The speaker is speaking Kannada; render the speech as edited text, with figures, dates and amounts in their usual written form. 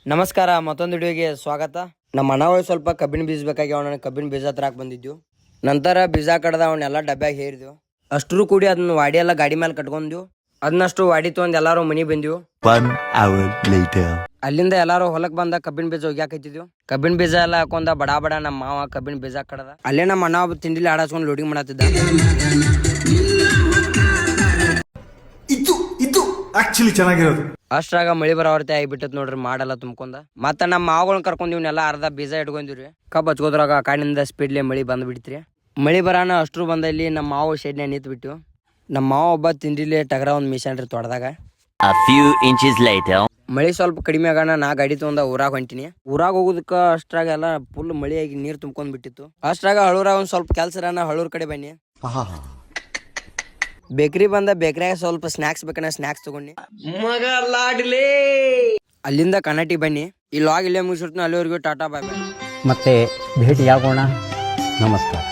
ನಮಸ್ಕಾರ, ಮತ್ತೊಂದು ವಿಡಿಯೋಗೆ ಸ್ವಾಗತ. ನಮ್ಮ ಅಣ್ಣಗಳು ಸ್ವಲ್ಪ ಕಬ್ಬಿನ ಬೀಜ ಬೇಕಾಗಿ ಅವನ ಕಬ್ಬಿನ ಬೀಜ ತರಾಕ್ ಬಂದಿದ್ವು. ನಂತರ ಬೀಜ ಕಡ್ದ ಅವನ್ನೆಲ್ಲ ಡಬ್ಬ್ಯಾಗ ಹೇರಿದ್ವು. ಅಷ್ಟರು ಕೂಡಿ ಅದನ್ನ ವಾಡಿ ಎಲ್ಲ ಗಾಡಿ ಮೇಲೆ ಕಟ್ಕೊಂಡ್ವು. ಅದನ್ನಷ್ಟು ವಾಡಿ ತೊಗೊಂಡ್ ಎಲ್ಲಾರು ಮನಿ ಬಂದ್ವು. ಅಲ್ಲಿಂದ ಎಲ್ಲಾರು ಹೊಲಕ್ ಬಂದ ಕಬ್ಬಿನ ಬೀಜ ಒಗ್ಯಾಕತ್ತಿದ್ವು. ಕಬ್ಬಿನ ಬೀಜ ಎಲ್ಲ ಹಾಕೊಂಡ ಬಡ ಬಡ ನಮ್ಮ ಮಾವ ಕಬ್ಬಿನ ಬೀಜ ಕಡ್ದ. ಅಲ್ಲೇ ನಮ್ಮ ಅಣ್ಣ ಒಬ್ಬ ತಿಂಡಿಲಿ ಆಡಸ್ಕೊಂಡ್ ಲೋಡಿಂಗ್ ಮಾಡತ್ತಿದ್ದ. ಆಕ್ಚುಲಿ ಚೆನ್ನಾಗಿರೋದು. ಅಷ್ಟ್ರಾಗ ಮಳಿ ಬರೋವರ್ತೆ ಆಗಿಬಿಟ್ಟತ್ ನೋಡ್ರಿ, ಮಾಡಲ್ಲ ತುಂಬ್ಕೊಂಡ. ಮತ್ತ ನಮ್ಮ ಮಾವುಗಳನ್ನ ಕರ್ಕೊಂದಿವ್ನೆಲ್ಲ ಅರ್ಧ ಬೀಜ ಇಟ್ಕೊಂಡಿವ್ರಿ. ಕಬ್ಬ್ ಹಚ್ಕೋದ್ರಾಗ ಕಾಡಿನಿಂದ ಸ್ಪೀಡ್ಲಿ ಮಳಿ ಬಂದ್ ಬಿಡ್ತ್ರಿ. ಮಳಿ ಬರಾನ ಅಷ್ಟ್ರು ಬಂದಲ್ಲಿ ನಮ್ಮ ಮಾವು ಶೆಡ್ನೆ ನಿಂತ್ ಬಿಟ್ಟು. ನಮ್ಮ ಮಾವ ಒಬ್ಬ ತಿಂಡಿಲಿ ಟಗರ ಒಂದ್ ಮಿಷನ್ರಿ ತೋಟದಾಗ. ಮಳಿ ಸ್ವಲ್ಪ ಕಡಿಮೆ ಆಗೋಣ ನಾ ಗಾಡಿ ತಗೊಂಡ ಊರಾಗ ಹೊಂಟಿನಿ. ಊರಾಗ ಹೋಗುದಕ್ಕ ಅಷ್ಟ್ರಾಗ ಎಲ್ಲ ಫುಲ್ ಮಳಿ ಆಗಿ ನೀರ್ ತುಂಬ್ಕೊಂಡ್ ಬಿಟ್ಟಿತ್ತು. ಅಷ್ಟ್ರಾಗ ಹಳೂರಾಗ ಒಂದ್ ಸ್ವಲ್ಪ ಕೆಲ್ಸ ಹಳೂರ್ ಕಡೆ ಬನ್ನಿ. ಬೇಕ್ರಿ ಬಂದ, ಬೇಕ್ರಿಯಾಗ ಸ್ವಲ್ಪ ಸ್ನಾಕ್ಸ್ ಬೇಕನ್ನ ಸ್ನಾಕ್ಸ್ ತಗೊಂಡಿ. ಅಲ್ಲಿಂದ ಕನ್ನಟಿ ಬನ್ನಿ. ಈ ಲಾಗ್ ಇಲ್ಲೇ ಮುಗಿಸಿರ್ತೀನಿ. ಅಲ್ಲಿವರೆಗೂ ಟಾಟಾ ಬಾಯ್ ಬಾಯ್. ಮತ್ತೆ ಭೇಟಿಯಾಗೋಣ. ನಮಸ್ಕಾರ.